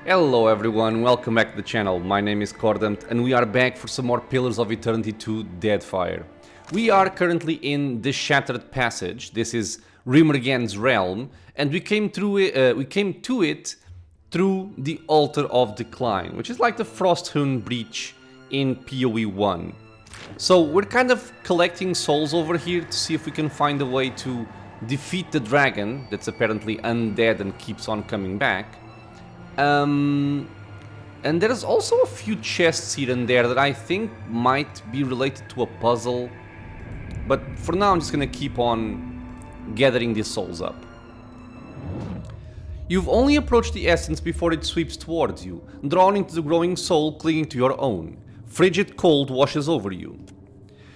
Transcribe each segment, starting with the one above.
Hello everyone, welcome back to the channel. My name is Cordamt and we are back for some more Pillars of Eternity 2 Deadfire. We are currently in the Shattered Passage. This is Rymrgand's realm and we came to it through the Altar of Decline, which is like the Frosthewn Breach in PoE1. So we're kind of collecting souls over here to see if we can find a way to defeat the dragon that's apparently undead and keeps on coming back. And there's also a few chests here and there that I think might be related to a puzzle. But for now I'm just gonna keep on gathering these souls up. You've only approached the essence before it sweeps towards you, drawn into the growing soul clinging to your own. Frigid cold washes over you.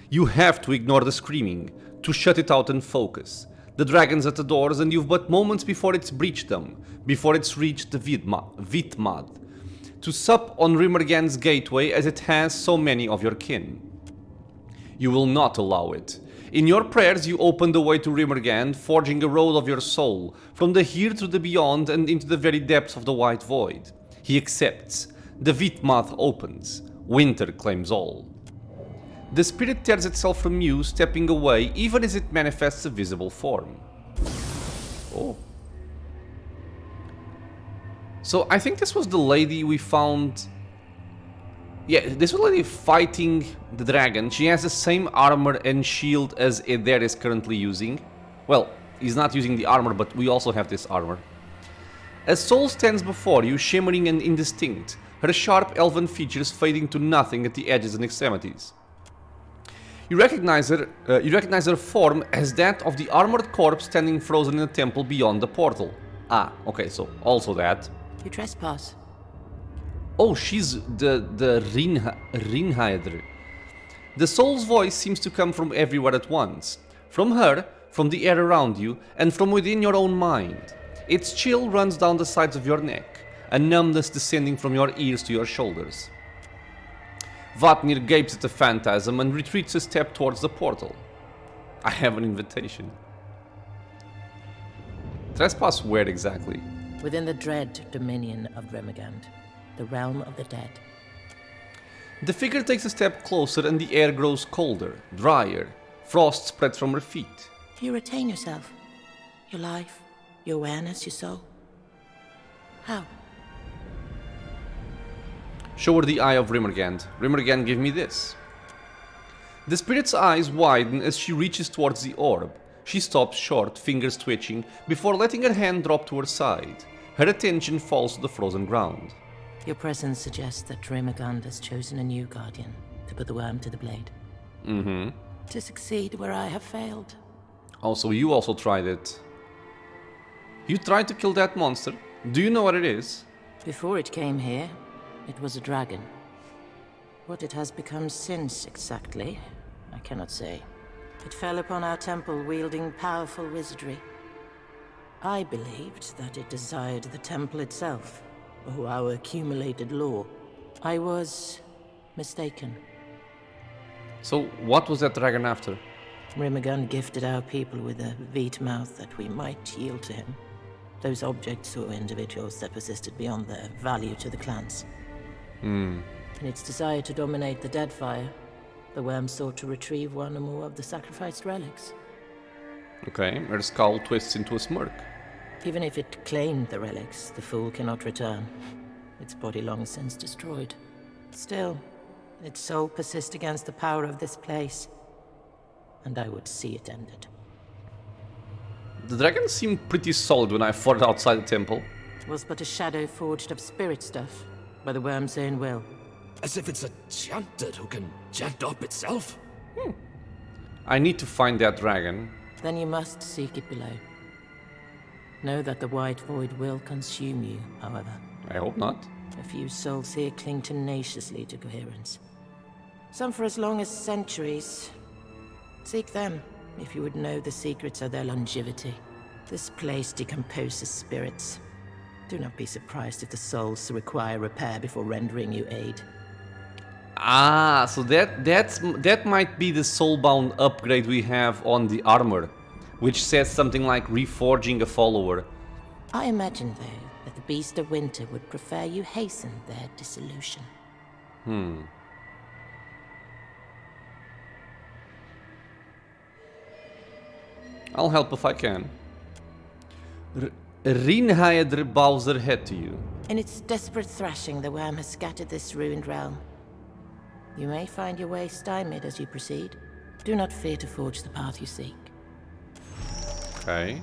You have to ignore the screaming, to shut it out and focus. The dragon's at the doors and you've but moments before it's breached them, before it's reached the Vytmádh, to sup on Rymrgand's gateway as it has so many of your kin. You will not allow it. In your prayers you open the way to Rymrgand, forging a road of your soul, from the here to the beyond and into the very depths of the white void. He accepts. The Vytmádh opens. Winter claims all. The spirit tears itself from you, stepping away even as it manifests a visible form. Oh. So I think this was the lady we found. Yeah, this was the lady fighting the dragon. She has the same armor and shield as Eder is currently using. Well, he's not using the armor, but we also have this armor. A soul stands before you, shimmering and indistinct, her sharp elven features fading to nothing at the edges and extremities. You recognize her form as that of the armored corpse standing frozen in the temple beyond the portal. Ah, okay, so also that. You trespass. Oh, she's the Rynrgand. The soul's voice seems to come from everywhere at once. From her, from the air around you, and from within your own mind. Its chill runs down the sides of your neck, a numbness descending from your ears to your shoulders. Vatnir gapes at the phantasm and retreats a step towards the portal. I have an invitation. Trespass where exactly? Within the dread dominion of Rymrgand, the realm of the dead. The figure takes a step closer and the air grows colder, drier. Frost spreads from her feet. You retain yourself, your life, your awareness, your soul. How? Show her the eye of Rymrgand. Rymrgand, give me this. The spirit's eyes widen as she reaches towards the orb. She stops short, fingers twitching, before letting her hand drop to her side. Her attention falls to the frozen ground. Your presence suggests that Rymrgand has chosen a new guardian to put the worm to the blade. Mm-hmm. To succeed where I have failed. Also, you also tried it. You tried to kill that monster. Do you know what it is? Before it came here, it was a dragon. What it has become since, exactly, I cannot say. It fell upon our temple wielding powerful wizardry. I believed that it desired the temple itself, or our accumulated lore. I was mistaken. So, what was that dragon after? Rymrgand gifted our people with a Vytmádh that we might yield to him. Those objects or individuals that persisted beyond their value to the clans. In its desire to dominate the Deadfire, the worm sought to retrieve one or more of the sacrificed relics. Okay, her skull twists into a smirk. Even if it claimed the relics, the fool cannot return. Its body long since destroyed. Still, its soul persists against the power of this place, and I would see it ended. The dragon seemed pretty solid when I fought it outside the temple. It was but a shadow forged of spirit stuff, by the worm's own will. As if it's a chanted who can chant up itself? I need to find that dragon. Then you must seek it below. Know that the white void will consume you, however. I hope not. A few souls here cling tenaciously to coherence. Some for as long as centuries. Seek them, if you would know the secrets of their longevity. This place decomposes spirits. Do not be surprised if the souls require repair before rendering you aid. Ah, so that might be the soulbound upgrade we have on the armor, which says something like reforging a follower. I imagine, though, that the beast of winter would prefer you hasten their dissolution. I'll help if I can. Rynhaedr bows her head to you. In its desperate thrashing, the worm has scattered this ruined realm. You may find your way stymied as you proceed. Do not fear to forge the path you seek. Okay.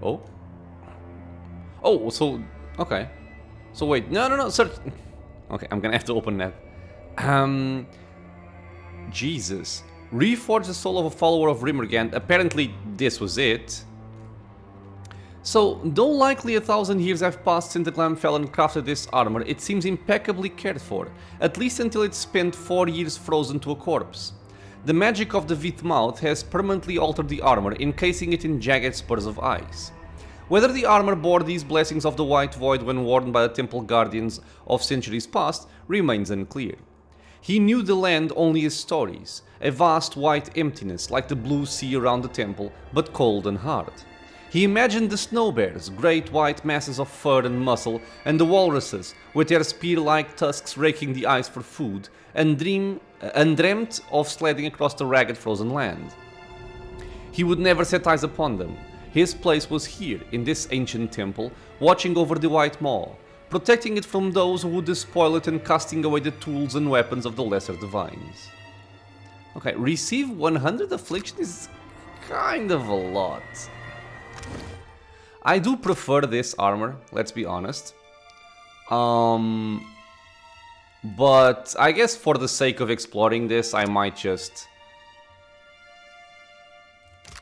Oh. Oh, so... Okay. So wait, no, search... Okay, I'm gonna have to open that. Jesus. Reforge the soul of a follower of Rymrgand. Apparently this was it. So, though likely 1,000 years have passed since the Glamfellan crafted this armor, it seems impeccably cared for, at least until it spent 4 years frozen to a corpse. The magic of the Vytmádh has permanently altered the armor, encasing it in jagged spurs of ice. Whether the armor bore these blessings of the White Void when worn by the Temple Guardians of centuries past remains unclear. He knew the land only as stories, a vast white emptiness like the blue sea around the temple, but cold and hard. He imagined the snow bears, great white masses of fur and muscle, and the walruses, with their spear-like tusks raking the ice for food, and dreamt of sledding across the ragged frozen land. He would never set eyes upon them. His place was here, in this ancient temple, watching over the White Maw, protecting it from those who would despoil it and casting away the tools and weapons of the lesser divines. Okay, receive 100 affliction is kind of a lot. I do prefer this armor, let's be honest. But I guess for the sake of exploring this, I might just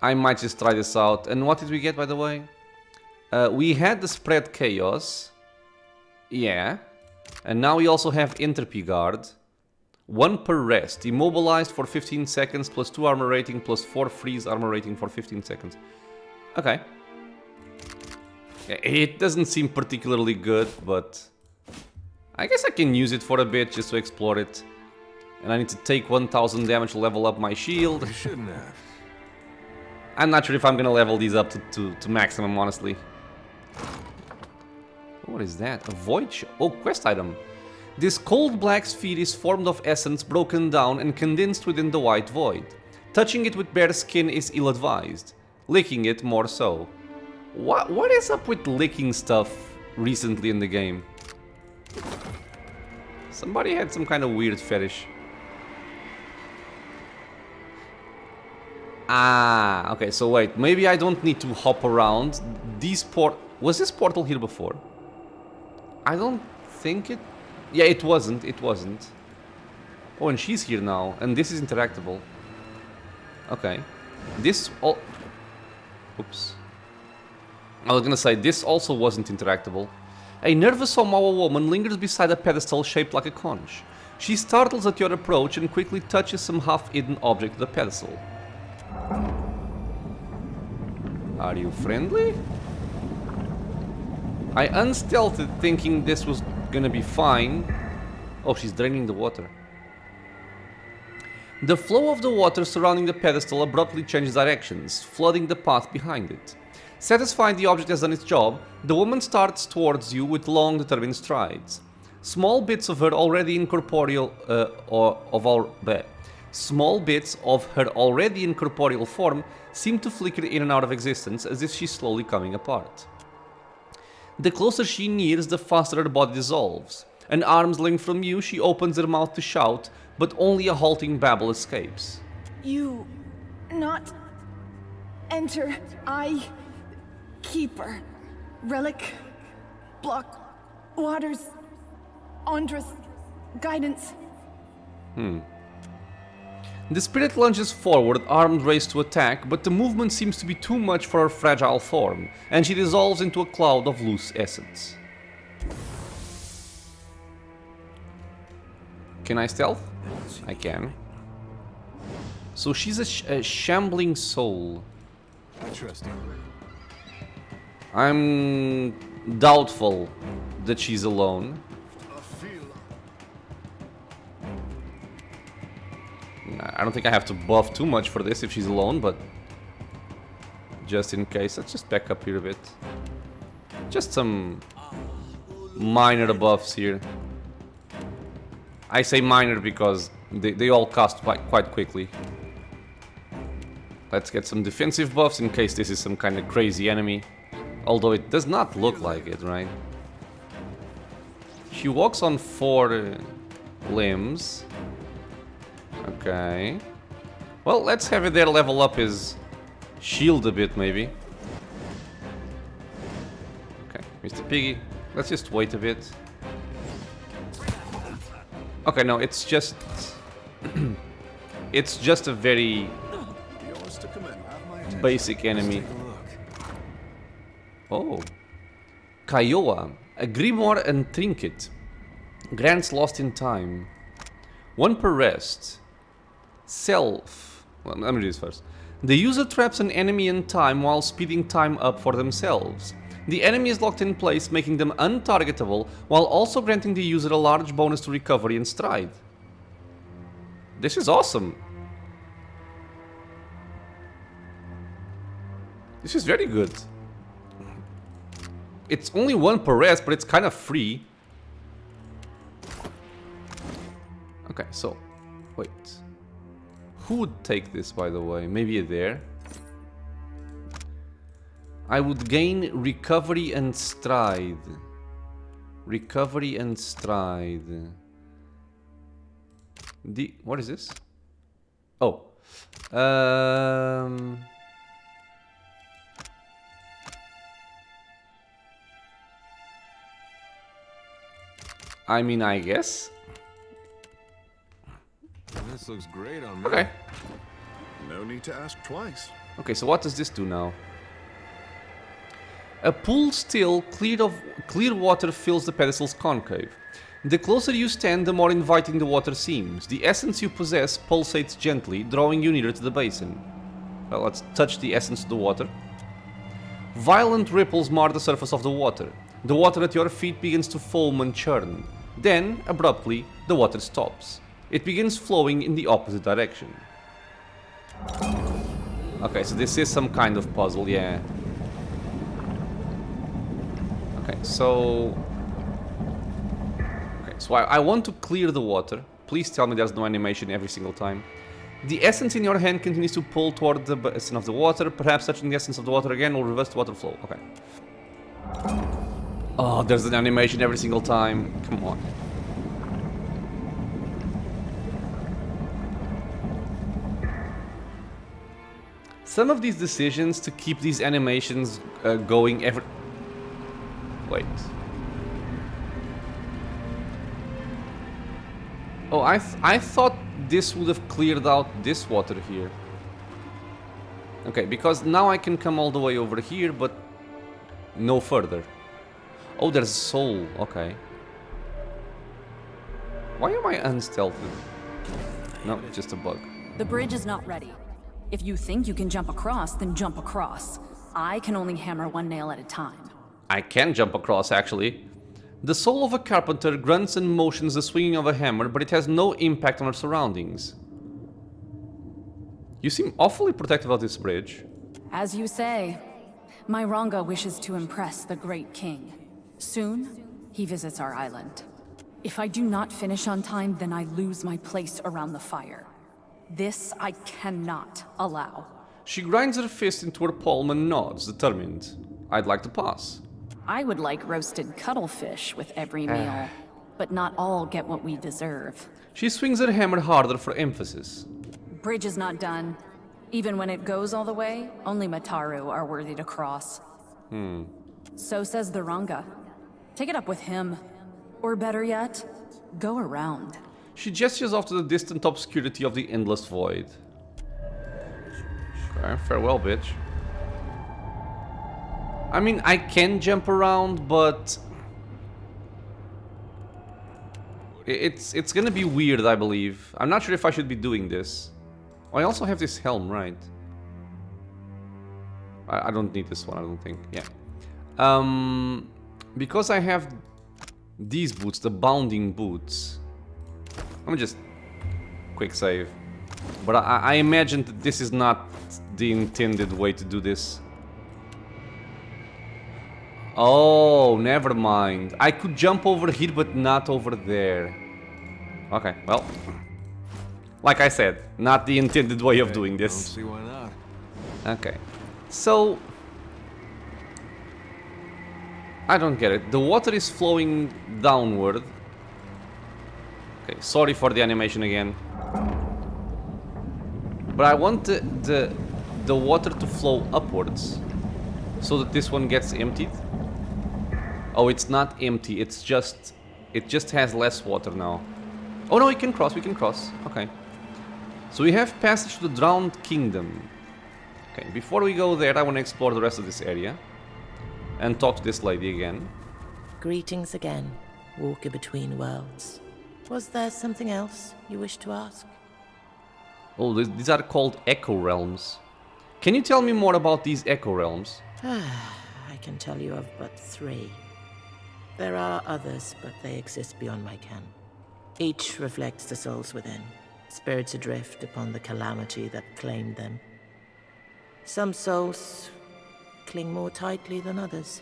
try this out. And what did we get, by the way? We had the Spread Chaos. Yeah. And now we also have Entropy Guard. 1 per rest. Immobilized for 15 seconds, plus 2 armor rating, plus 4 freeze armor rating for 15 seconds. Okay. It doesn't seem particularly good, but I guess I can use it for a bit just to explore it. And I need to take 1000 damage to level up my shield. I shouldn't have. I'm not sure if I'm gonna level these up to maximum, honestly. What is that? A void oh, quest item. This cold black sphere is formed of essence broken down and condensed within the white void. Touching it with bare skin is ill-advised. Licking it more so. What is up with licking stuff recently in the game? Somebody had some kind of weird fetish. Ah, okay, so wait, maybe I don't need to hop around. Was this portal here before? I don't think it... Yeah, it wasn't. Oh, and she's here now, and this is interactable. Okay. This all... Oops. I was gonna say, this also wasn't interactable. A nervous Omawa woman lingers beside a pedestal shaped like a conch. She startles at your approach and quickly touches some half-hidden object to the pedestal. Are you friendly? I unstealthed thinking this was gonna be fine. Oh, she's draining the water. The flow of the water surrounding the pedestal abruptly changes directions, flooding the path behind it. Satisfied the object has done its job, the woman starts towards you with long, determined strides. Small bits of her already incorporeal form seem to flicker in and out of existence as if she's slowly coming apart. The closer she nears, the faster her body dissolves. An arm's length from you, she opens her mouth to shout, but only a halting babble escapes. You not enter, I keeper, relic, block, waters, Andras, guidance. The spirit lunges forward, arms raised to attack, but the movement seems to be too much for her fragile form, and she dissolves into a cloud of loose essence. Can I stealth? I can. So she's a shambling soul. I trust you. I'm doubtful that she's alone. I don't think I have to buff too much for this if she's alone, but just in case, let's just back up here a bit. Just some minor buffs here. I say minor because they all cast quite quickly. Let's get some defensive buffs in case this is some kind of crazy enemy. Although it does not look like it, right? She walks on 4 limbs. Okay. Well, let's have it there level up his shield a bit, maybe. Okay, Mr. Piggy, let's just wait a bit. Okay, no, it's just... it's just a very basic enemy. Oh. Kiowa, a grimoire and trinket. Grants lost in time. 1 per rest. Self. Well, let me read this first. The user traps an enemy in time while speeding time up for themselves. The enemy is locked in place, making them untargetable, while also granting the user a large bonus to recovery and stride. This is awesome. This is very good. It's only 1 per rest, but it's kind of free. Okay, so... wait. Who would take this, by the way? Maybe there. I would gain recovery and stride. Recovery and stride. What is this? Oh. I mean, I guess. This looks great on me. Okay. No need to ask twice. Okay, so what does this do now? A pool still clear water fills the pedestal's concave. The closer you stand, the more inviting the water seems. The essence you possess pulsates gently, drawing you nearer to the basin. Well, let's touch the essence of the water. Violent ripples mar the surface of the water. The water at your feet begins to foam and churn. Then, abruptly, the water stops. It begins flowing in the opposite direction. Okay, so this is some kind of puzzle, yeah. Okay, so I want to clear the water. Please tell me there's no animation every single time. The essence in your hand continues to pull toward the basin of the water. Perhaps touching the essence of the water again will reverse the water flow. Okay. Oh, there's an animation every single time. Come on. Some of these decisions to keep these animations going every... Wait. Oh, I thought this would have cleared out this water here. Okay, because now I can come all the way over here, but no further. Oh, there's soul. Okay. Why am I unstealthed? No, just a bug. The bridge is not ready. If you think you can jump across, then jump across. I can only hammer 1 nail at a time. I can jump across, actually. The soul of a carpenter grunts and motions the swinging of a hammer, but it has no impact on our surroundings. You seem awfully protective of this bridge. As you say, my Ranga wishes to impress the great king. Soon, he visits our island. If I do not finish on time, then I lose my place around the fire. This I cannot allow. She grinds her fist into her palm and nods, determined. I'd like to pass. I would like roasted cuttlefish with every meal, but not all get what we deserve. She swings her hammer harder for emphasis. Bridge is not done. Even when it goes all the way, only Mataru are worthy to cross. So says the Ranga. Take it up with him. Or better yet, go around. She gestures off to the distant obscurity of the endless void. Okay, farewell, bitch. I mean, I can jump around, but... It's gonna be weird, I believe. I'm not sure if I should be doing this. Oh, I also have this helm, right? I don't need this one, I don't think. Yeah. Because I have these boots, the bounding boots. Let me just quick save. But I imagine that this is not the intended way to do this. Oh, never mind. I could jump over here, but not over there. Okay, well. Like I said, not the intended way of doing Don't this. see why not. Okay. So... I don't get it. The water is flowing downward. Okay, sorry for the animation again. But I want the water to flow upwards. So that this one gets emptied. Oh, it's not empty. It's just... It just has less water now. Oh no, we can cross. We can cross. Okay. So we have passage to the Drowned Kingdom. Okay, before we go there, I want to explore the rest of this area. And talk to this lady again. Greetings again, walker between worlds. Was there something else you wish to ask? Oh, these are called Echo Realms. Can you tell me more about these Echo Realms? I can tell you of but 3. There are others, but they exist beyond my ken. Each reflects the souls within, spirits adrift upon the calamity that claimed them. Some souls cling more tightly than others.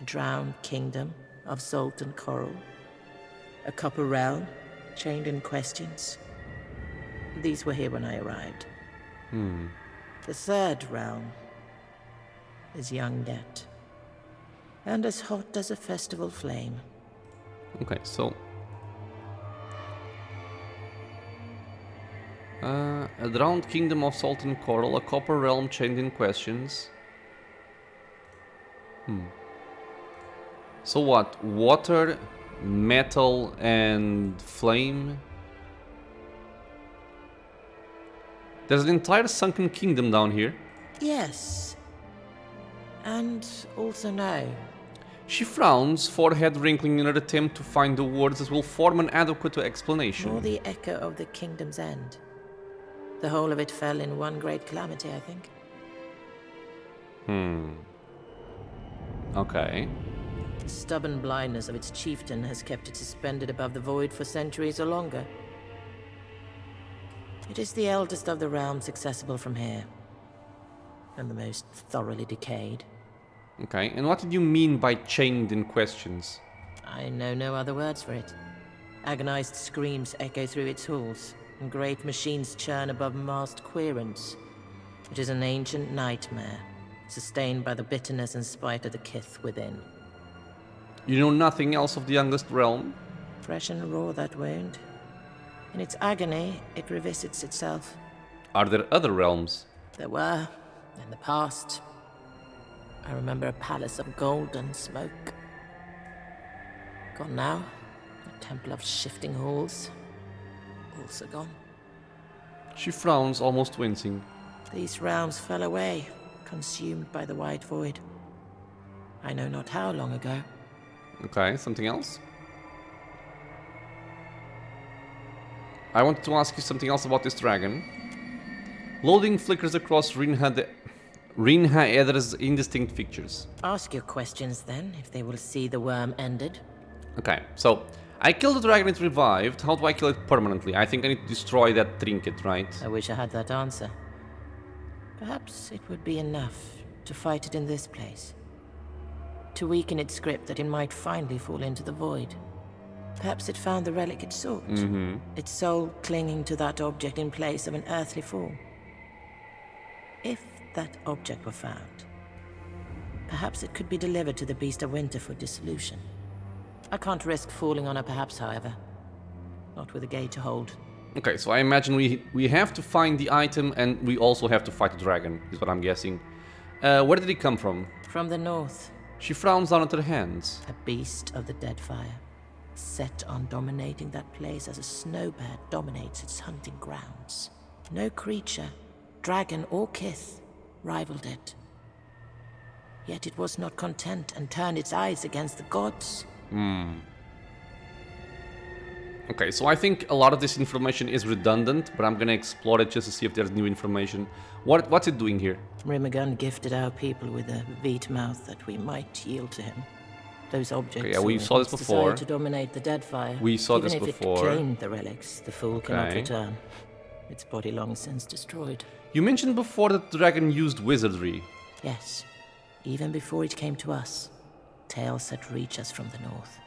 A drowned kingdom of salt and coral. A copper realm, chained in questions. These were here when I arrived. The 3rd realm is young yet, and as hot as a festival flame. Okay, so... a drowned kingdom of salt and coral, a copper realm chained in questions. So what? Water, metal, and flame? There's an entire sunken kingdom down here. Yes. And also no. She frowns, forehead wrinkling in her attempt to find the words that will form an adequate explanation. Or the echo of the kingdom's end. The whole of it fell in one great calamity, I think. Okay. The stubborn blindness of its chieftain has kept it suspended above the void for centuries or longer. It is the eldest of the realms accessible from here, and the most thoroughly decayed. Okay, and what did you mean by chained in questions? I know no other words for it. Agonized screams echo through its halls, and great machines churn above masked querents. It is an ancient nightmare, sustained by the bitterness and spite of the kith within. You know nothing else of the youngest realm? Fresh and raw, that wound. In its agony, it revisits itself. Are there other realms? There were, in the past. I remember a palace of gold and smoke. Gone now. A temple of shifting halls. Also gone. She frowns, almost wincing. These realms fell away, consumed by the white void. I know not how long ago. Okay, something else? I wanted to ask you something else about this dragon. Loading flickers across Rynhaedra's indistinct features. Ask your questions then, if they will see the worm ended. Okay, so I killed the dragon, it revived. How do I kill it permanently? I think I need to destroy that trinket, right? I wish I had that answer. Perhaps it would be enough to fight it in this place. To weaken its grip that it might finally fall into the void. Perhaps it found the relic it sought. Its soul clinging to that object in place of an earthly form. If that object were found, perhaps it could be delivered to the Beast of Winter for dissolution. I can't risk falling on her perhaps, however. Not with a gate to hold. Okay, so I imagine we have to find the item and we also have to fight the dragon, is what I'm guessing. Where did it come from? From the north. She frowns down at her hands. A beast of the Deadfire. Set on dominating that place as a snowbird dominates its hunting grounds. No creature, dragon or kith, rivaled it. Yet it was not content and turned its eyes against the gods. Okay, so I think a lot of this information is redundant, but I'm gonna explore it just to see if there's new information. What's it doing here? Rymrgand gifted our people with a Vytmádh that we might yield to him. Those objects. Okay, yeah, we saw this before. To dominate the Deadfire. We saw this Even before. if it claimed the relics, the fool cannot Okay. return. Its body long since destroyed. You mentioned before that the dragon used wizardry. Yes, even before it came to us. tales that reach us from the north.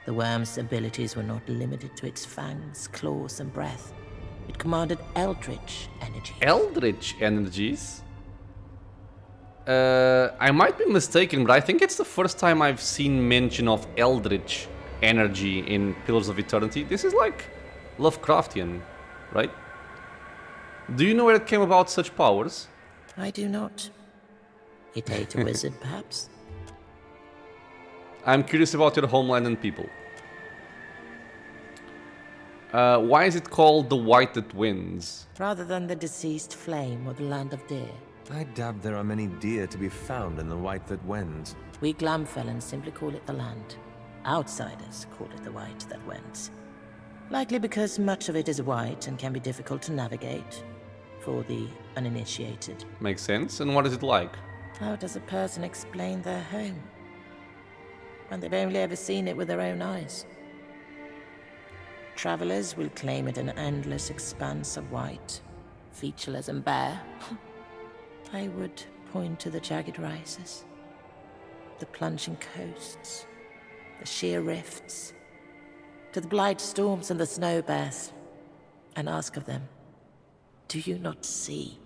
The worm's abilities were not limited to its fangs, claws, and breath. It commanded eldritch energy. Eldritch energies? I might be mistaken, but I think it's the first time I've seen mention of eldritch energy in Pillars of Eternity. This is like Lovecraftian, right? Do you know where it came about such powers? I do not. It ate a wizard, perhaps? I'm curious about your homeland and people. Why is it called the White That Wins? Rather than the deceased flame or the land of deer. I doubt there are many deer to be found in the White That Wends. We Glamfellans simply call it the land. Outsiders call it the White That Wends. Likely because much of it is white and can be difficult to navigate for the uninitiated. Makes sense. And what is it like? How does a person explain their home when they've only ever seen it with their own eyes? Travelers will claim it an endless expanse of white, featureless and bare. I would point to the jagged rises, the plunging coasts, the sheer rifts, to the blight storms and the snow bears, and ask of them, do you not see?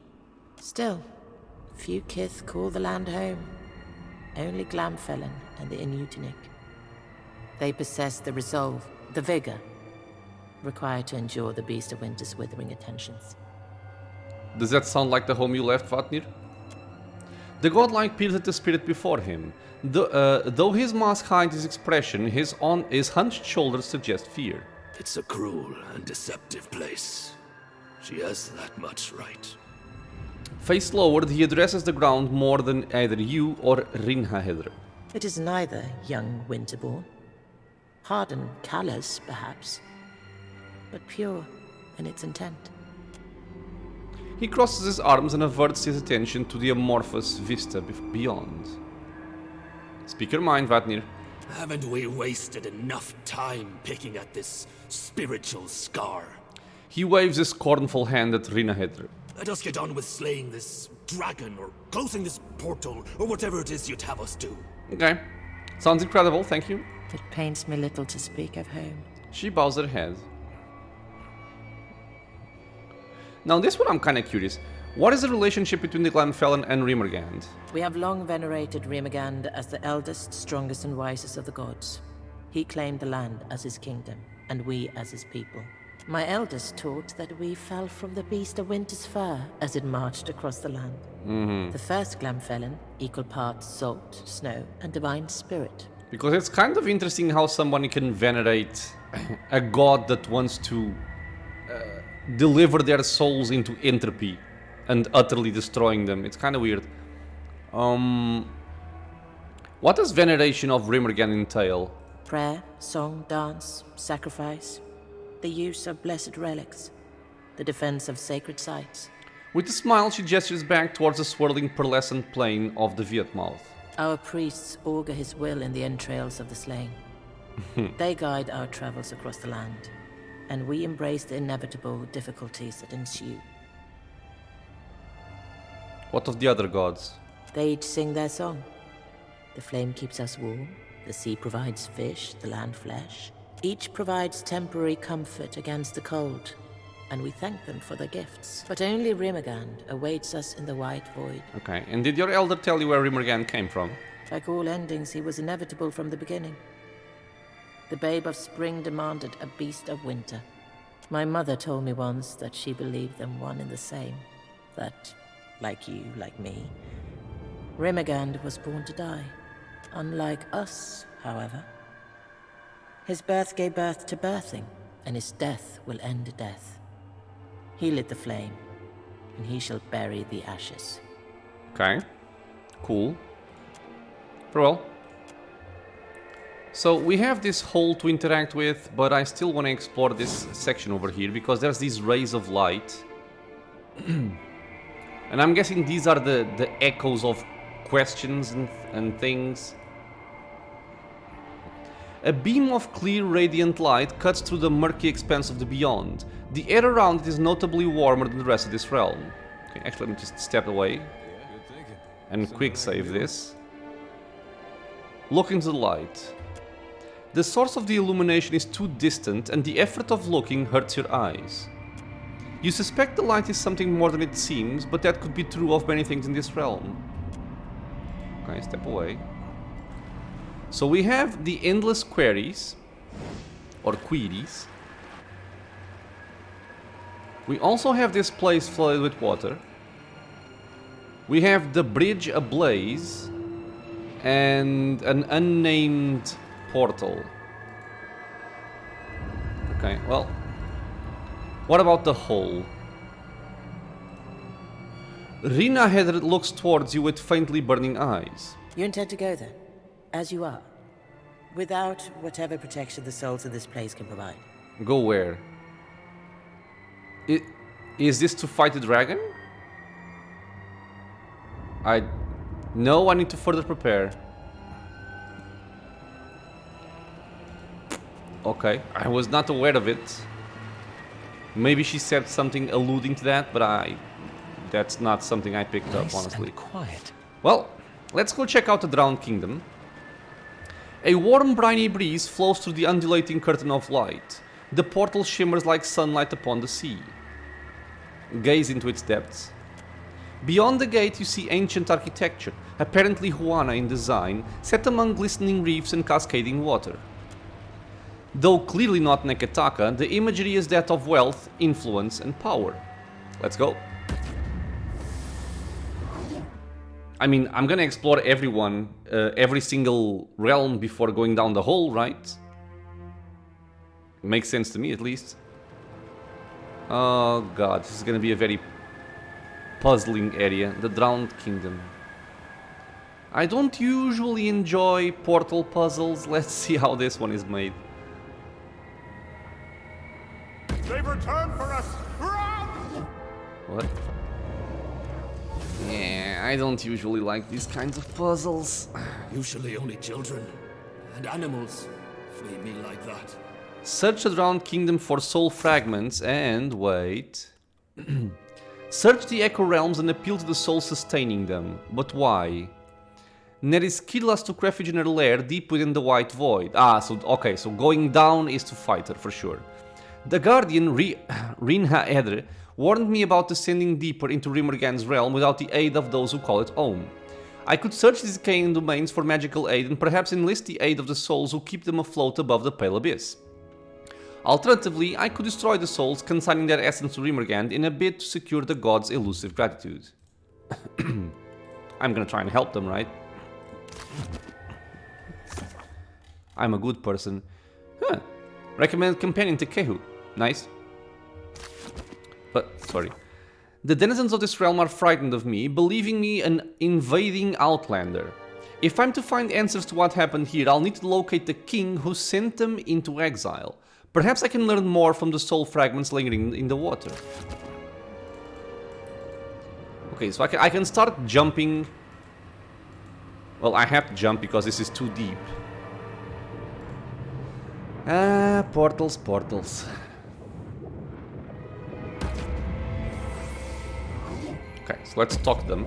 Still, few kith call the land home. Only Glamfellon and the Inutinic. They possess the resolve, the vigor, required to endure the Beast of Winter's withering attentions. Does that sound like the home you left, Vatnir? The godlike peers at the spirit before him. Though his mask hides his expression, his hunched shoulders suggest fear. It's a cruel and deceptive place. She has that much right. Face lowered, he addresses the ground more than either you or Rinhahedr. It is neither, young Winterborn. Hard and callous, perhaps, but pure in its intent. He crosses his arms and averts his attention to the amorphous vista beyond. Speak your mind, Vatnir. Haven't we wasted enough time picking at this spiritual scar? He waves his scornful hand at Rinahedr. Let us get on with slaying this dragon, or closing this portal, or whatever it is you'd have us do. Okay. Sounds incredible, thank you. It pains me little to speak of home. She bows her head. Now this one I'm kinda curious. What is the relationship between the Glamfellon and Rymrgand? We have long venerated Rymrgand as the eldest, strongest, and wisest of the gods. He claimed the land as his kingdom, and we as his people. My elders taught that we fell from the Beast of Winter's fur as it marched across the land. The first Glamfellon, equal parts salt, snow, and divine spirit. Because it's kind of interesting how somebody can venerate a god that wants to deliver their souls into entropy and utterly destroying them. It's kind of weird. What does veneration of Rymrgand entail? Prayer, song, dance, sacrifice, the use of blessed relics, the defense of sacred sites. With a smile, she gestures back towards the swirling pearlescent plain of the Vytmádh. Our priests augur his will in the entrails of the slain. They guide our travels across the land, and we embrace the inevitable difficulties that ensue. What of the other gods? They each sing their song. The flame keeps us warm, the sea provides fish, the land flesh. Each provides temporary comfort against the cold, and we thank them for their gifts. But only Rymrgand awaits us in the white void. Okay, and did your elder tell you where Rymrgand came from? Like all endings, he was inevitable from the beginning. The babe of spring demanded a beast of winter. My mother told me once that she believed them one and the same. That, like you, like me, Rymrgand was born to die. Unlike us, however. His birth gave birth to birthing, and his death will end death. He lit the flame, and he shall bury the ashes. Okay, cool. Very well. So we have this hole to interact with, but I still want to explore this section over here because there's these rays of light. And I'm guessing these are the echoes of questions and things. A beam of clear, radiant light cuts through the murky expanse of the beyond. The air around it is notably warmer than the rest of this realm. Okay, actually, let me just step away and quick save this. Look into the light. The source of the illumination is too distant and the effort of looking hurts your eyes. You suspect the light is something more than it seems, but that could be true of many things in this realm. Okay, step away. So we have the endless queries, or queries. We also have this place flooded with water. We have the bridge ablaze and an unnamed portal. Okay, well, what about the hole? Rymrgand looks towards you with faintly burning eyes. You intend to go there, as you are, without whatever protection the souls of this place can provide. Go where? Is this to fight the dragon? No, I need to further prepare. Okay, I was not aware of it. Maybe she said something alluding to that, but that's not something I picked up, honestly. And quiet. Well, let's go check out the Drowned Kingdom. A warm, briny breeze flows through the undulating curtain of light. The portal shimmers like sunlight upon the sea. Gaze into its depths. Beyond the gate you see ancient architecture, apparently Huana in design, set among glistening reefs and cascading water. Though clearly not Neketaka, the imagery is that of wealth, influence and power. Let's go. I mean, I'm gonna explore every single realm before going down the hole, right? Makes sense to me, at least. Oh god, this is gonna be a very puzzling area. The Drowned Kingdom. I don't usually enjoy portal puzzles. Let's see how this one is made. They've returned for us! Run! What? Yeah, I don't usually like these kinds of puzzles. Usually only children and animals flee me like that. Search the Drowned Kingdom for soul fragments and wait. Search the Echo Realms and appeal to the soul sustaining them. But why? Neris Kidlas took refuge in her lair deep within the White Void. Okay, so going down is to fight her for sure. The Guardian, Rymrgand, warned me about descending deeper into Rymrgand's realm without the aid of those who call it home. I could search these decaying domains for magical aid and perhaps enlist the aid of the souls who keep them afloat above the Pale Abyss. Alternatively, I could destroy the souls, consigning their essence to Rymrgand in a bid to secure the god's elusive gratitude. I'm gonna try and help them, right? I'm a good person. Huh. Recommend companion to Kehu. Nice. But, sorry. The denizens of this realm are frightened of me, believing me an invading outlander. If I'm to find answers to what happened here, I'll need to locate the king who sent them into exile. Perhaps I can learn more from the soul fragments lingering in the water. Okay, so I can start jumping. Well, I have to jump because this is too deep. Portals, portals. Okay, so let's talk to them.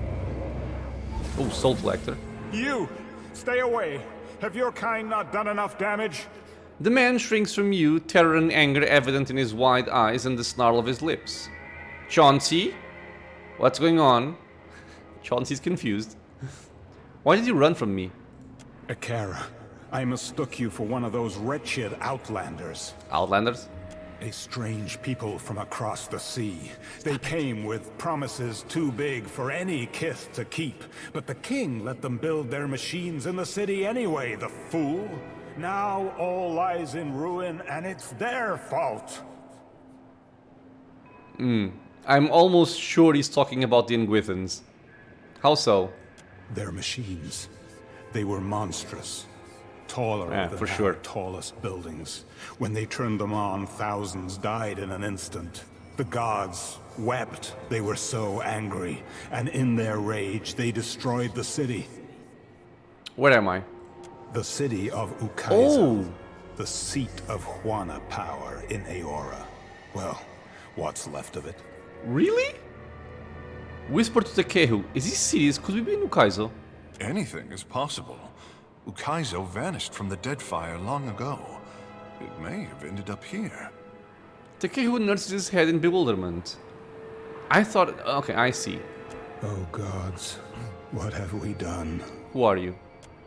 Oh, soul collector. You! Stay away! Have your kind not done enough damage? The man shrinks from you, terror and anger evident in his wide eyes and the snarl of his lips. Chauncey? What's going on? Chauncey's confused. Why did you run from me? Akara, I mistook you for one of those wretched outlanders. Outlanders? A strange people from across the sea. They came with promises too big for any kith to keep. But the king let them build their machines in the city anyway, the fool. Now all lies in ruin, and it's their fault. I'm almost sure he's talking about the Ingwithans. How so? Their machines. They were monstrous. Taller than for our sure. tallest buildings. When they turned them on, thousands died in an instant. The gods wept. They were so angry. And in their rage, they destroyed the city. Where am I? The city of Ukaiza. Oh! The seat of Huana power in Aora. Well, what's left of it? Really? Whisper to Takehu. Is he serious? Could we be in Ukaizo? Anything is possible. Ukaizo vanished from the Deadfire long ago. It may have ended up here. Takeru nurses his head in bewilderment. I thought... Okay, I see. Oh gods, what have we done? Who are you?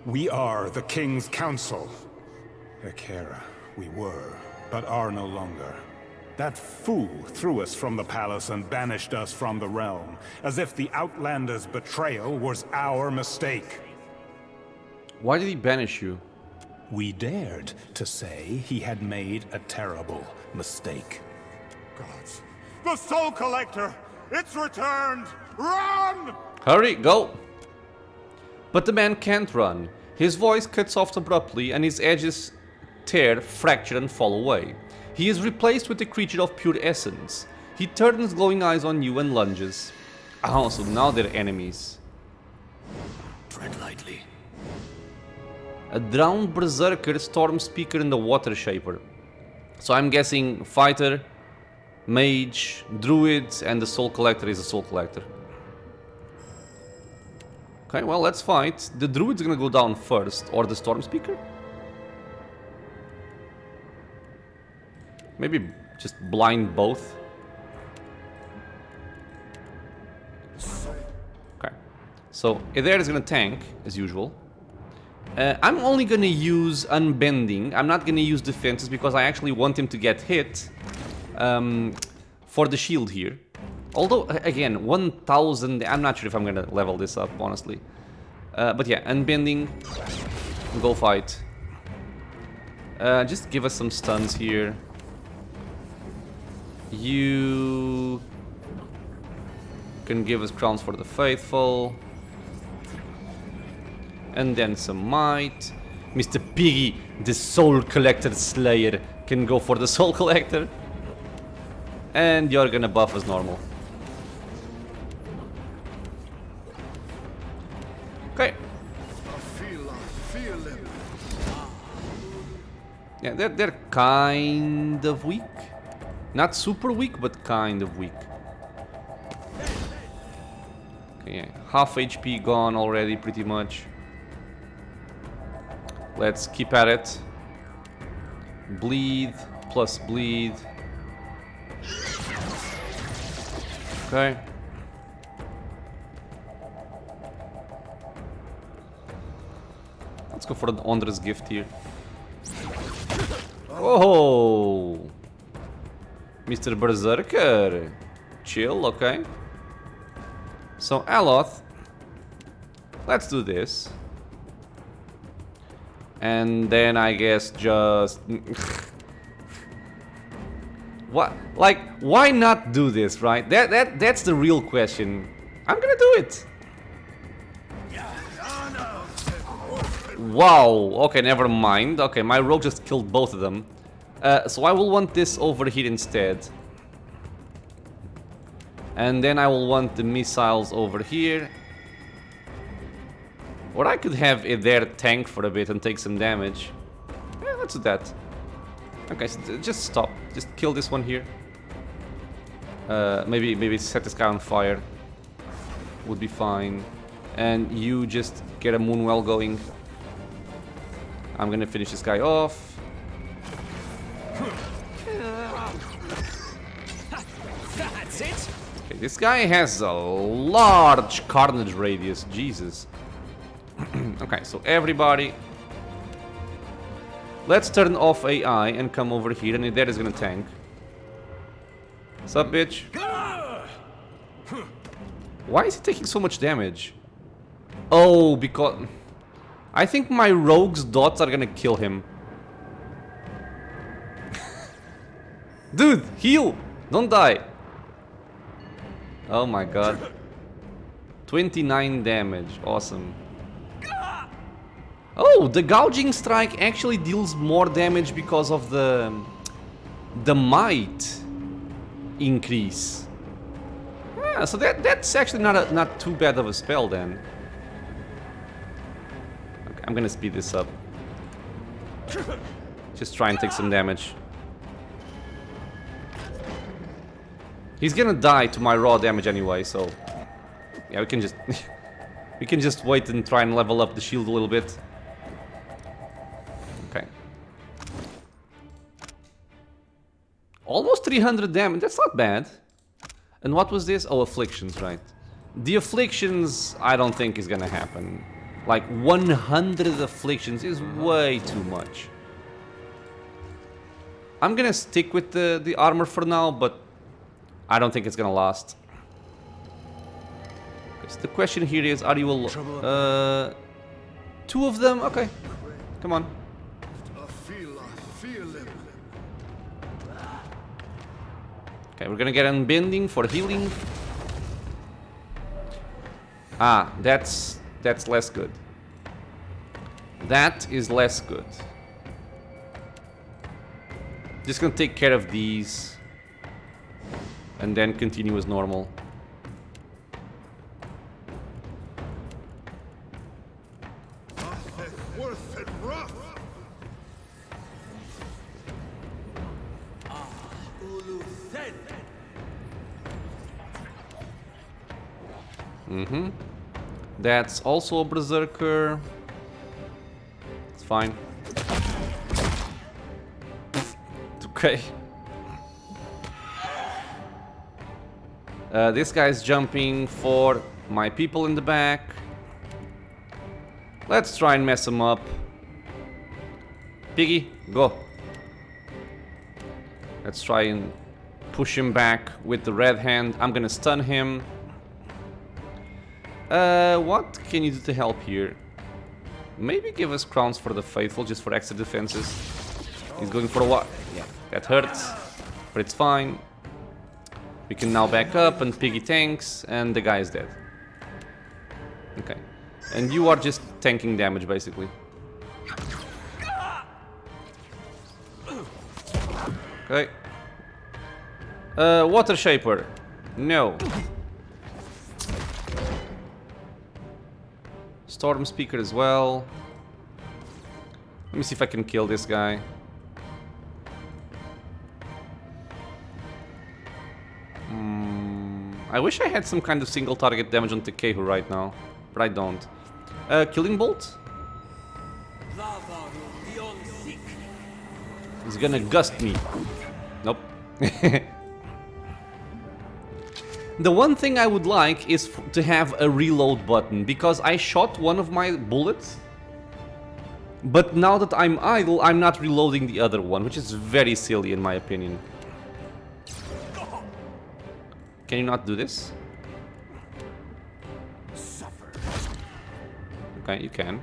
We are the King's Council. Ekera, we were, but are no longer. That fool threw us from the palace and banished us from the realm, as if the Outlander's betrayal was our mistake. Why did he banish you? We dared to say he had made a terrible mistake. Gods. The Soul Collector! It's returned! Run! Hurry, go! But the man can't run. His voice cuts off abruptly and his edges tear, fracture and fall away. He is replaced with a creature of pure essence. He turns glowing eyes on you and lunges. Oh, so now they're enemies. Tread lightly. A drowned berserker, storm speaker and the water shaper. So I'm guessing fighter, mage, druid, and the soul collector is a soul collector. Okay, well, let's fight. The druid's gonna go down first, or the storm speaker? Maybe just blind both. Okay, so Eder is gonna tank, as usual. I'm only gonna use unbending. I'm not gonna use defenses because I actually want him to get hit for the shield here. Although, again, 1000... I'm not sure if I'm gonna level this up, honestly. But yeah, unbending. Go fight. Just give us some stuns here. You can give us crowns for the faithful. And then some might. Mr. Piggy, the soul collector slayer, can go for the soul collector. And you're gonna buff as normal. Okay. Yeah, they're kind of weak. Not super weak, but kind of weak. Okay, yeah. Half HP gone already, pretty much. Let's keep at it. Bleed plus bleed. Okay. Let's go for the Ondra's gift here. Oh, Mr. Berserker. Chill, okay. So, Aloth. Let's do this. And then I guess just... What? Like, why not do this, right? That's the real question. I'm gonna do it. Wow, okay, never mind. Okay, my rogue just killed both of them. So I will want this over here instead. And then I will want the missiles over here. Or I could have it there tank for a bit and take some damage. Yeah, let's do that. Okay, so just stop. Just kill this one here. Maybe set this guy on fire. Would be fine. And you just get a moonwell going. I'm gonna finish this guy off. That's it. Okay, this guy has a large carnage radius. Jesus. Okay, so everybody, let's turn off AI and come over here, and that is gonna tank. What's up, bitch? Why is he taking so much damage? Oh, because I think my rogue's dots are gonna kill him. Dude, heal! Don't die! Oh my god. 29 damage, awesome. Oh, the gouging strike actually deals more damage because of the might increase. Yeah, so that's actually not too bad of a spell then. Okay, I'm gonna speed this up. Just try and take some damage. He's gonna die to my raw damage anyway, so yeah, we can just we can just wait and try and level up the shield a little bit. almost 300 damage. That's not bad. And what was this? Oh, afflictions, right. The afflictions, I don't think is gonna happen. Like 100 afflictions is way too much. I'm gonna stick with the armor for now, but I don't think it's gonna last. So the question here is, are you two of them? Okay, come on. Okay, we're gonna get unbending for healing. Ah, that's less good. That is less good. Just gonna take care of these and then continue as normal. That's also a berserker. It's fine. Okay. This guy's jumping for my people in the back. Let's try and mess him up. Piggy, go. Let's try and push him back with the red hand. I'm gonna stun him. What can you do to help here? Maybe give us crowns for the faithful, just for extra defenses. He's going for a what? Yeah, that hurts, but it's fine. We can now back up and Piggy tanks, and the guy is dead. Okay, and you are just tanking damage, basically. Okay. Water Shaper. No. Storm Speaker as well. Let me see if I can kill this guy. I wish I had some kind of single target damage on Tekehu right now, but I don't. Killing Bolt? He's gonna gust me. Nope. The one thing I would like is to have a reload button, because I shot one of my bullets, but now that I'm idle, I'm not reloading the other one, which is very silly in my opinion. Can you not do this? Okay, you can.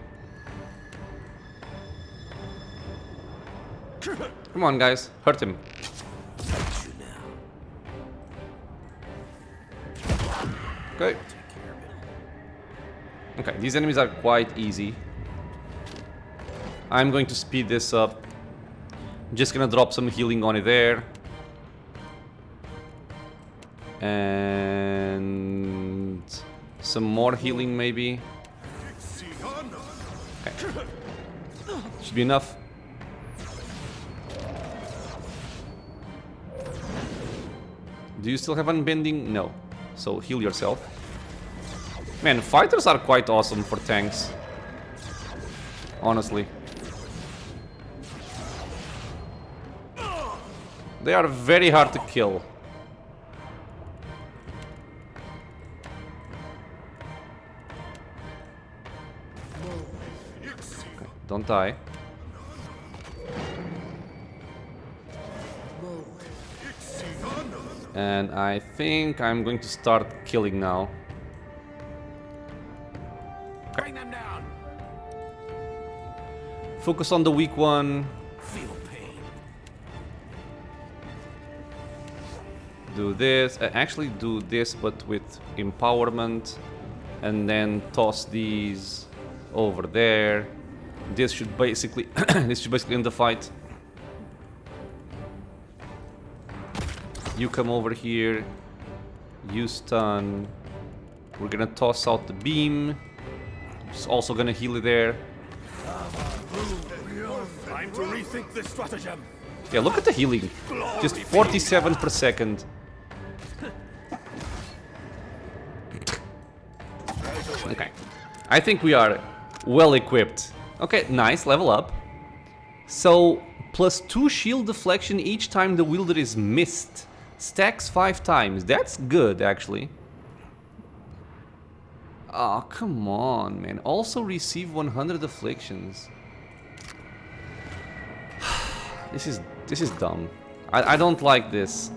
Come on, guys, hurt him. Okay. Okay, these enemies are quite easy. I'm going to speed this up. I'm just gonna drop some healing on it there. And some more healing maybe. Okay. Should be enough. Do you still have unbending? No. So heal yourself. Man, fighters are quite awesome for tanks. Honestly. They are very hard to kill. Okay, don't die. And I think I'm going to start killing now. Bring them down. Focus on the weak one. Feel pain. Do this. Actually do this, but with empowerment. And then toss these over there. This should basically end the fight. You come over here. You stun. We're gonna toss out the beam. It's also gonna heal it there. Time to rethink this stratagem. Yeah, look at the healing. Just 47 per second. Okay. I think we are well equipped. Okay, nice, level up. So, Plus 2 shield deflection each time the wielder is missed. Stacks 5 times. That's good, actually. Oh, come on, man. Also receive 100 afflictions. This is dumb. I don't like this.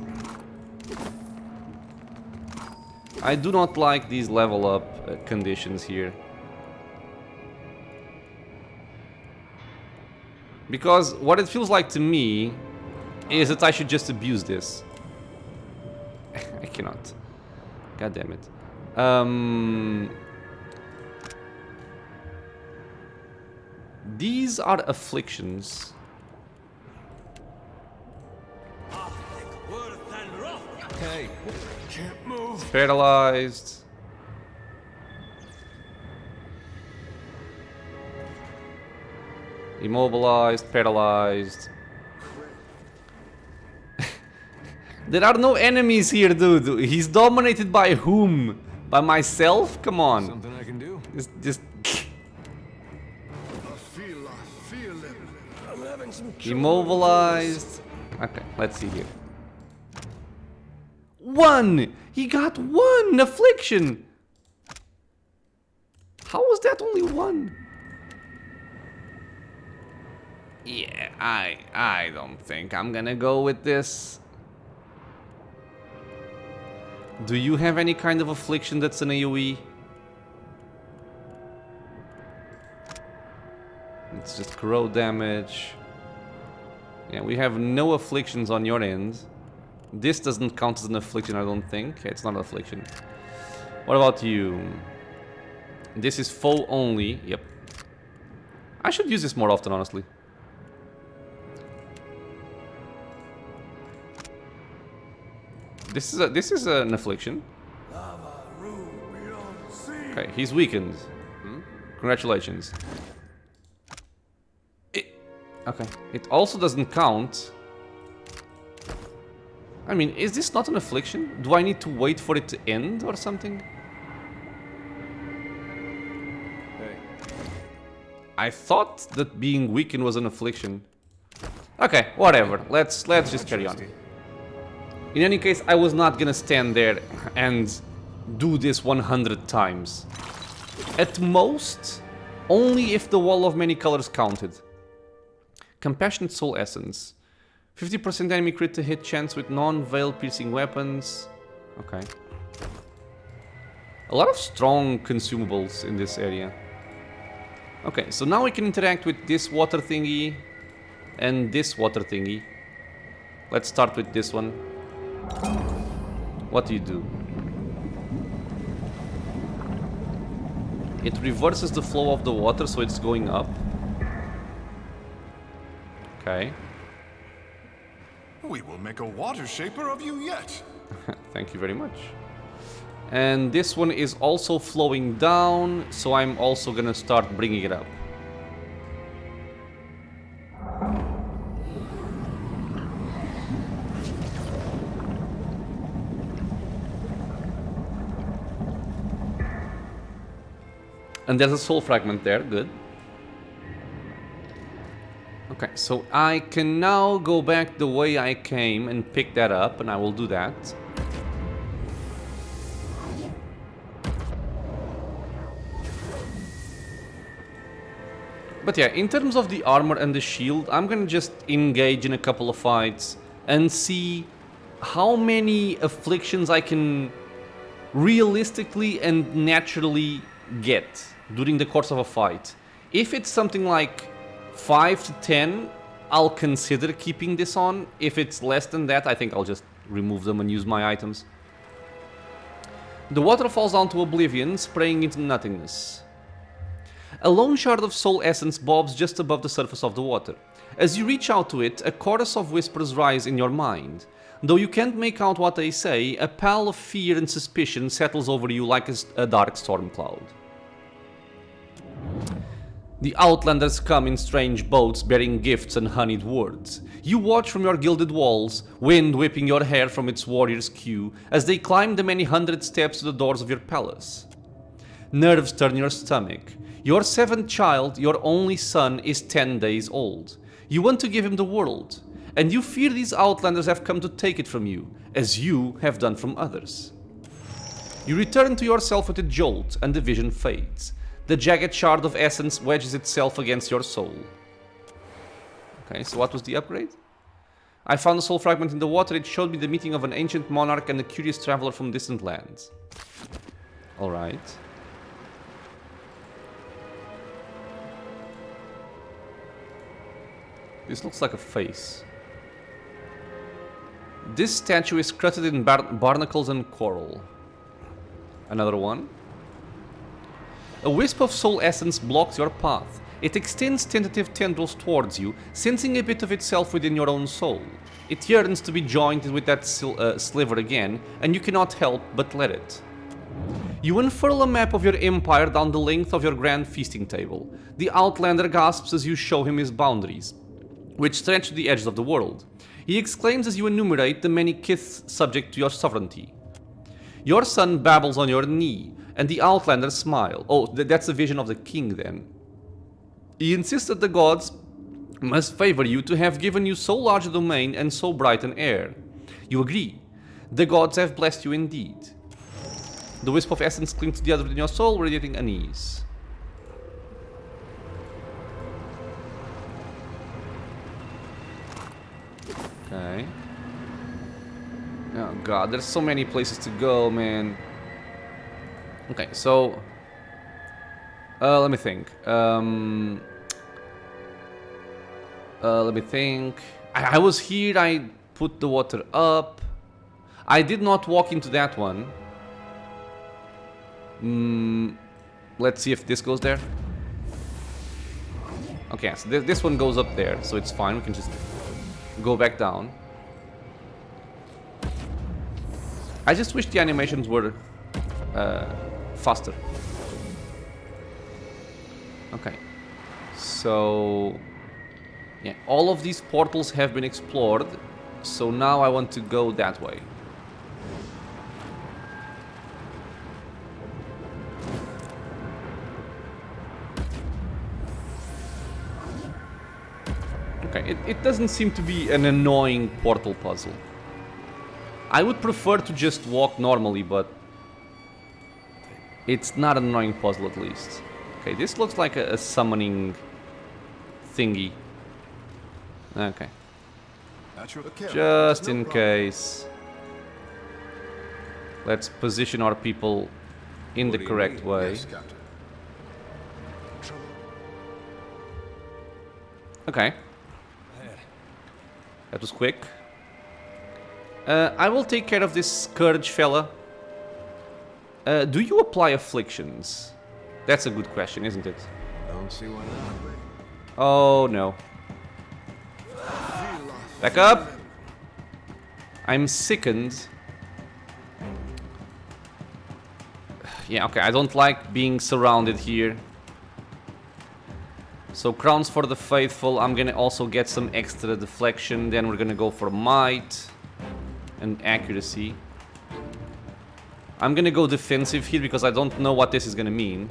I do not like these level up conditions here. Because what it feels like to me is that I should just abuse this. I cannot. God damn it. These are afflictions. Hey, can't move. Paralyzed. Immobilized, paralyzed. There are no enemies here, dude. He's dominated by whom? By myself? Come on. Something I can do. Just I feel it. I'm having some immobilized. Okay, let's see here. 1! He got 1 affliction! How was that only 1? Yeah, I don't think I'm gonna go with this. Do you have any kind of affliction that's an AoE? It's just corrode damage. Yeah, we have no afflictions on your end. This doesn't count as an affliction, I don't think. It's not an affliction. What about you? This is foe only. Yep. I should use this more often, honestly. This is an affliction. Okay, he's weakened. Congratulations. Okay, it also doesn't count. I mean, is this not an affliction? Do I need to wait for it to end or something? Hey. I thought that being weakened was an affliction. Okay, whatever. Let's just carry on. In any case, I was not gonna stand there and do this 100 times. At most, only if the wall of many colors counted. Compassionate Soul Essence. 50% enemy crit to hit chance with non-veil piercing weapons. Okay. A lot of strong consumables in this area. Okay, so now we can interact with this water thingy and this water thingy. Let's start with this one. What do you do? It reverses the flow of the water, so it's going up. Okay. We will make a water shaper of you yet. Thank you very much. And this one is also flowing down, so I'm also gonna start bringing it up. And there's a soul fragment there, good. Okay, so I can now go back the way I came and pick that up, and I will do that. But yeah, in terms of the armor and the shield, I'm gonna just engage in a couple of fights and see how many afflictions I can realistically and naturally get during the course of a fight. If it's something like 5 to 10, I'll consider keeping this on. If it's less than that, I think I'll just remove them and use my items. The water falls down to oblivion, spraying into nothingness. A lone shard of soul essence bobs just above the surface of the water. As you reach out to it, a chorus of whispers rise in your mind. Though you can't make out what they say, a pall of fear and suspicion settles over you like a dark storm cloud. The Outlanders come in strange boats bearing gifts and honeyed words. You watch from your gilded walls, wind whipping your hair from its warrior's queue, as they climb the many hundred steps to the doors of your palace. Nerves turn your stomach. Your 7th child, your only son, is 10 days old. You want to give him the world, and you fear these outlanders have come to take it from you, as you have done from others. You return to yourself with a jolt, and the vision fades. The jagged shard of essence wedges itself against your soul. Okay, so what was the upgrade? I found a soul fragment in the water. It showed me the meeting of an ancient monarch and a curious traveler from distant lands. Alright. This looks like a face. This statue is crusted in barnacles and coral. Another one. A wisp of soul essence blocks your path. It extends tentative tendrils towards you, sensing a bit of itself within your own soul. It yearns to be joined with that sliver again, and you cannot help but let it. You unfurl a map of your empire down the length of your grand feasting table. The Outlander gasps as you show him his boundaries, which stretch to the edges of the world. He exclaims as you enumerate the many kiths subject to your sovereignty. Your son babbles on your knee, and the Outlanders smile. Oh, that's a vision of the king then. He insists that the gods must favor you to have given you so large a domain and so bright an heir. You agree. The gods have blessed you indeed. The wisp of essence clings to the other within your soul, radiating unease. Okay. Oh god, there's so many places to go, man. Okay, so... let me think. Let me think. I was here, I put the water up. I did not walk into that one. Let's see if this goes there. Okay, so this one goes up there, so it's fine. We can just go back down. I just wish the animations were faster. Okay, so yeah, all of these portals have been explored, so now I want to go that way. Okay, it doesn't seem to be an annoying portal puzzle. I would prefer to just walk normally, but it's not an annoying puzzle at least. Okay, this looks like a summoning thingy. Okay. Just in case. Let's position our people in the correct way. Okay. That was quick. I will take care of this Scourge fella. Do you apply afflictions? That's a good question, isn't it? Don't see why not. Oh no. Back up! I'm sickened. Yeah, okay, I don't like being surrounded here. So crowns for the faithful. I'm gonna also get some extra deflection. Then we're gonna go for might and accuracy. I'm gonna go defensive here because I don't know what this is gonna mean.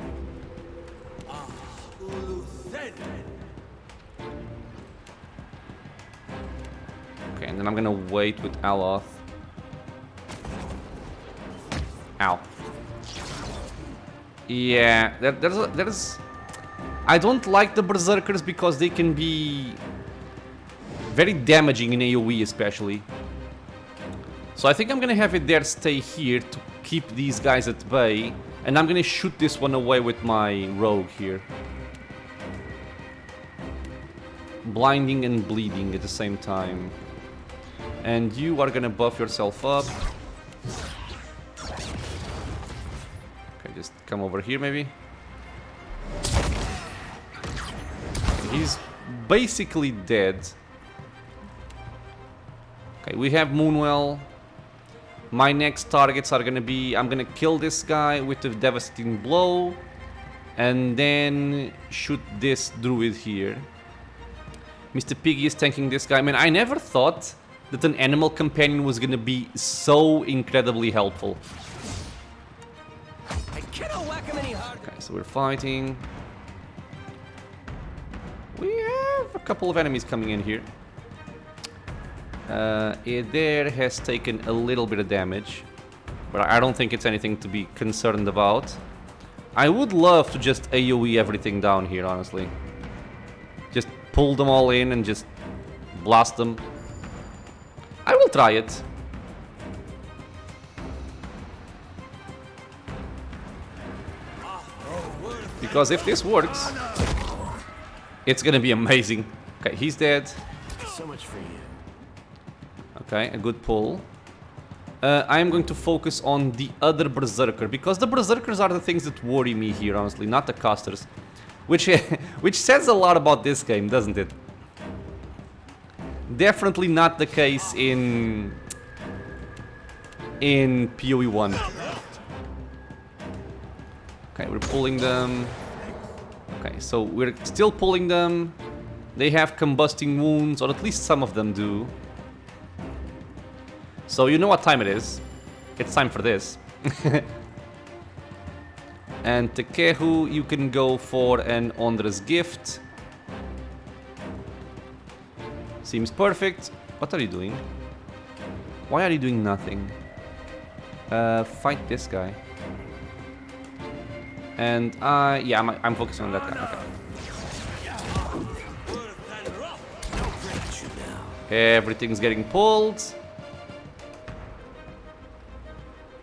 Okay, and then I'm gonna wait with Aloth. Ow. Yeah, there's I don't like the Berserkers because they can be very damaging in AoE especially. So I think I'm gonna have it there stay here to keep these guys at bay. And I'm gonna shoot this one away with my rogue here. Blinding and bleeding at the same time. And you are gonna buff yourself up. Okay, just come over here maybe. He's basically dead. Okay, we have Moonwell. My next targets are gonna be... I'm gonna kill this guy with the devastating blow. And then shoot this druid here. Mr. Piggy is tanking this guy. Man, I never thought that an animal companion was gonna be so incredibly helpful. Okay, so we're fighting. We have a couple of enemies coming in here. There has taken a little bit of damage, but I don't think it's anything to be concerned about. I would love to just AoE everything down here, honestly. Just pull them all in and just blast them. I will try it. Because if this works, it's gonna be amazing. Okay, he's dead. So much for you. Okay, a good pull. I'm going to focus on the other Berserker, because the Berserkers are the things that worry me here, honestly, not the casters. Which, which says a lot about this game, doesn't it? Definitely not the case in PoE1. Okay, we're pulling them. Okay, so we're still pulling them. They have combusting wounds, or at least some of them do. So you know what time it is. It's time for this. And Tekehu, you can go for an Ondra's Gift. Seems perfect. What are you doing? Why are you doing nothing? Fight this guy. And yeah, I'm focusing on that guy. Okay. Everything's getting pulled.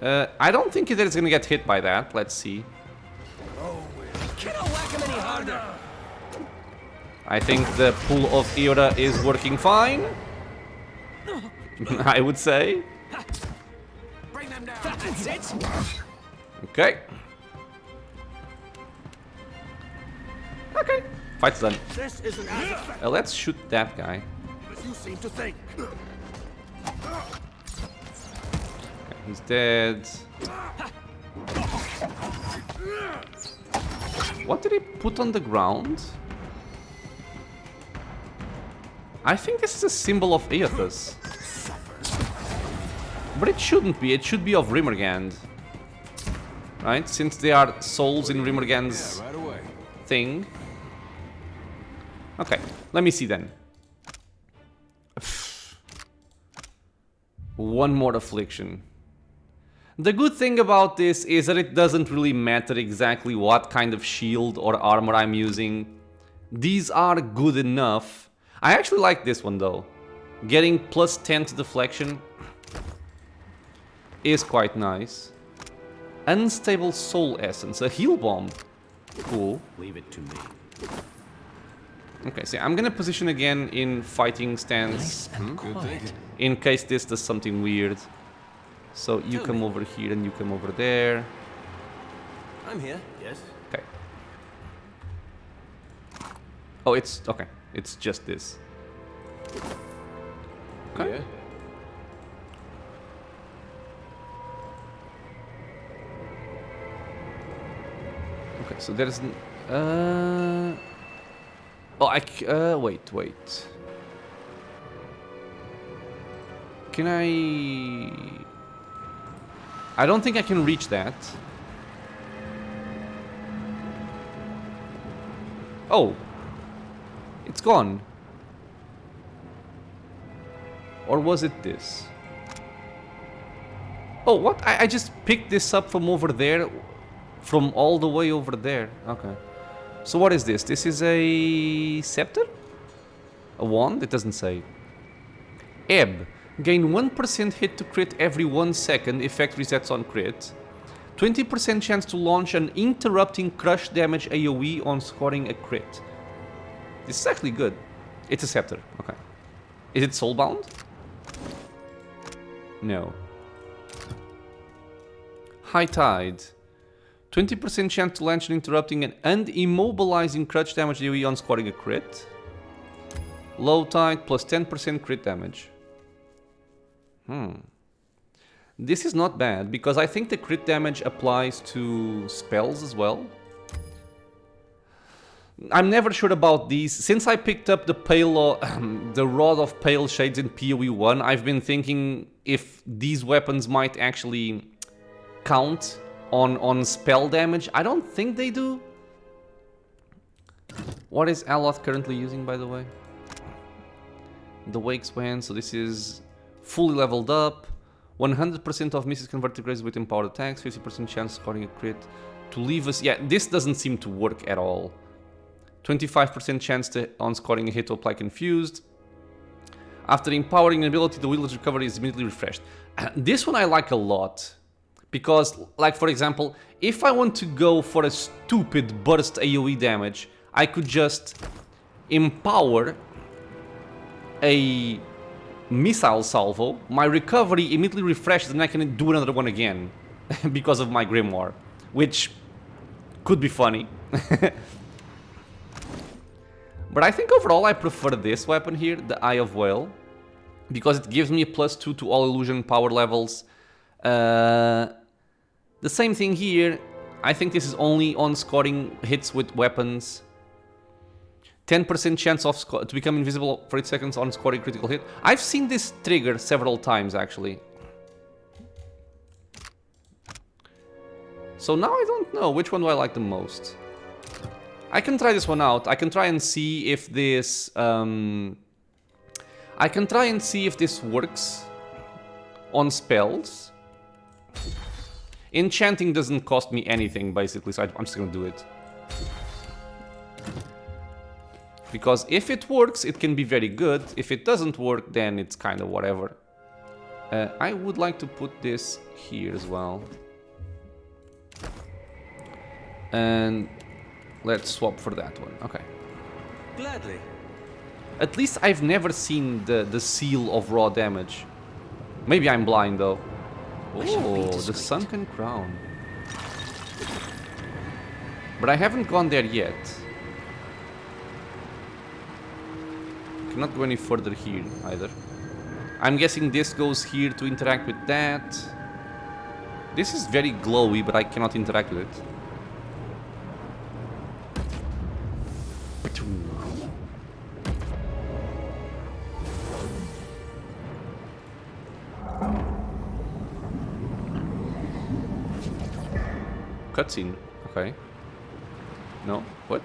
I don't think that it's gonna get hit by that. Let's see. I think the pull of Eora is working fine. I would say. Bring them down. That's it. Okay. Okay. Fight's done. This isn't as effective Let's shoot that guy. as you seem to think. Okay, he's dead. What did he put on the ground? I think this is a symbol of Aethys. But it shouldn't be. It should be of Rymrgand. Right? Since they are souls in Rymrgand's thing. Okay, let me see then. One more affliction. The good thing about this is that it doesn't really matter exactly what kind of shield or armor I'm using. These are good enough. I actually like this one though. Getting plus 10 to deflection is quite nice. Unstable Soul Essence, a heal bomb. Cool. Leave it to me. Okay, so I'm gonna position again in fighting stance. In case this does something weird. So you come over here and you come over there. I'm here. Yes. Okay. Oh, it's okay. It's just this. Okay. Yeah. Okay, so there's oh, wait. Can I don't think I can reach that. Oh. It's gone. Or was it this? Oh, what? I just picked this up from over there. From all the way over there. Okay. So what is this? This is a scepter? A wand? It doesn't say. Ebb. Gain 1% hit to crit every 1 second. Effect resets on crit. 20% chance to launch an interrupting crush damage AoE on scoring a crit. This is actually good. It's a scepter. Okay. Is it soulbound? No. High Tide. 20% chance to launch an interrupting and immobilizing crush damage AoE on scoring a crit. Low Tide plus 10% crit damage. This is not bad, because I think the crit damage applies to spells as well. I'm never sure about these. Since I picked up the the Rod of Pale Shades in PoE1, I've been thinking if these weapons might actually count on spell damage. I don't think they do. What is Aloth currently using, by the way? the wakes went, so this is fully leveled up. 100% of misses converted graze with empowered attacks, 50% chance scoring a crit to leave us. Yeah, this doesn't seem to work at all. 25% chance on scoring a hit to apply confused. After empowering an ability, the wielder's recovery is immediately refreshed. This one I like a lot. Because, like for example, if I want to go for a stupid burst AoE damage, I could just empower a missile salvo, my recovery immediately refreshes and I can do another one again because of my grimoire, which could be funny. But I think overall I prefer this weapon here, the Eye of Whale, because it gives me a +2 to all illusion power levels. The same thing here. I think this is only on scoring hits with weapons. 10% chance of to become invisible for 8 seconds on scoring critical hit. I've seen this trigger several times actually. So now I don't know which one do I like the most. I can try this one out. I can try and see if this works on spells. Enchanting doesn't cost me anything basically, so I'm just gonna do it. Because if it works, it can be very good. If it doesn't work, then it's kind of whatever. I would like to put this here as well. And let's swap for that one. Okay. Gladly. At least I've never seen the seal of raw damage. Maybe I'm blind though. Oh, the Sunken Crown. But I haven't gone there yet. Cannot go any further here either. I'm guessing this goes here to interact with that. This is very glowy, but I cannot interact with it. Cutscene. Okay. No? What?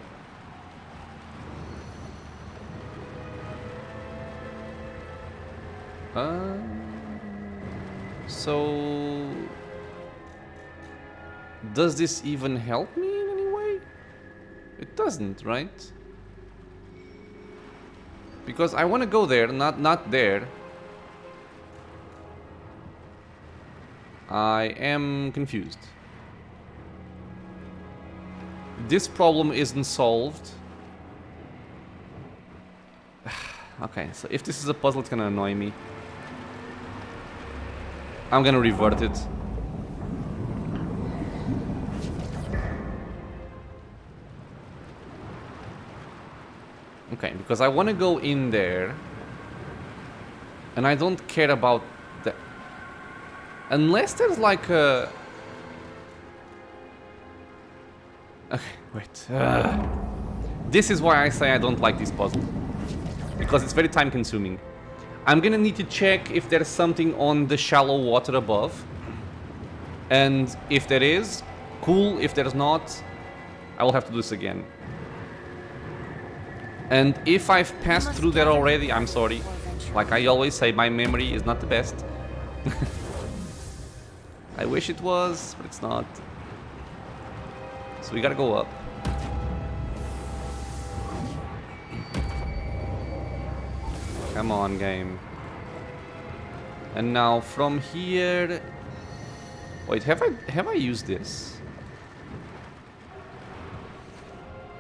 So... does this even help me in any way? It doesn't, right? Because I want to go there, not there. I am confused. This problem isn't solved. Okay, so if this is a puzzle, it's gonna annoy me. I'm gonna revert it. Okay, because I want to go in there. And I don't care about that. Unless there's like a... Okay, wait. This is why I say I don't like this puzzle. Because it's very time consuming. I'm gonna need to check if there's something on the shallow water above. And if there is, cool. If there's not, I will have to do this again. And if I've passed through there already, I'm sorry. Like I always say, my memory is not the best. I wish it was, but it's not. So we gotta go up. Come on, game. And now from here... Wait, have I used this?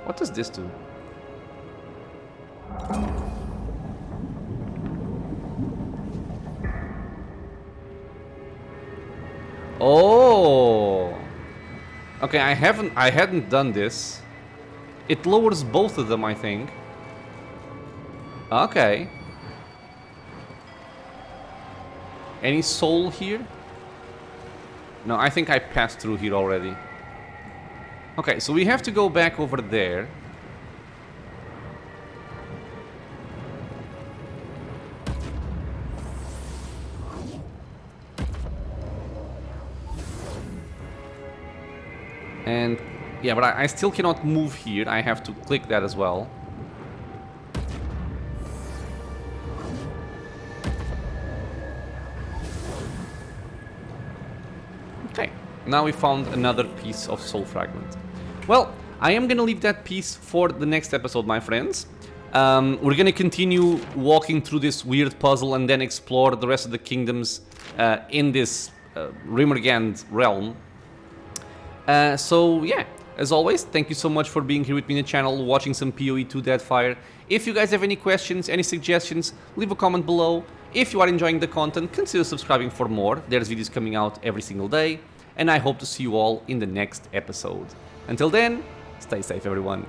What does this do? Oh! Okay, I hadn't done this. It lowers both of them, I think. Okay. Any soul here? No, I think I passed through here already. Okay, so we have to go back over there. And yeah, but I still cannot move here. I have to click that as well. Okay, now we found another piece of soul fragment. Well, I am gonna leave that piece for the next episode, my friends. We're gonna continue walking through this weird puzzle and then explore the rest of the kingdoms in this Rymrgand realm. So yeah, as always, thank you so much for being here with me in the channel, watching some PoE2 Deadfire. If you guys have any questions, any suggestions, leave a comment below. If you are enjoying the content, consider subscribing for more. There's videos coming out every single day, and I hope to see you all in the next episode. Until then, stay safe everyone.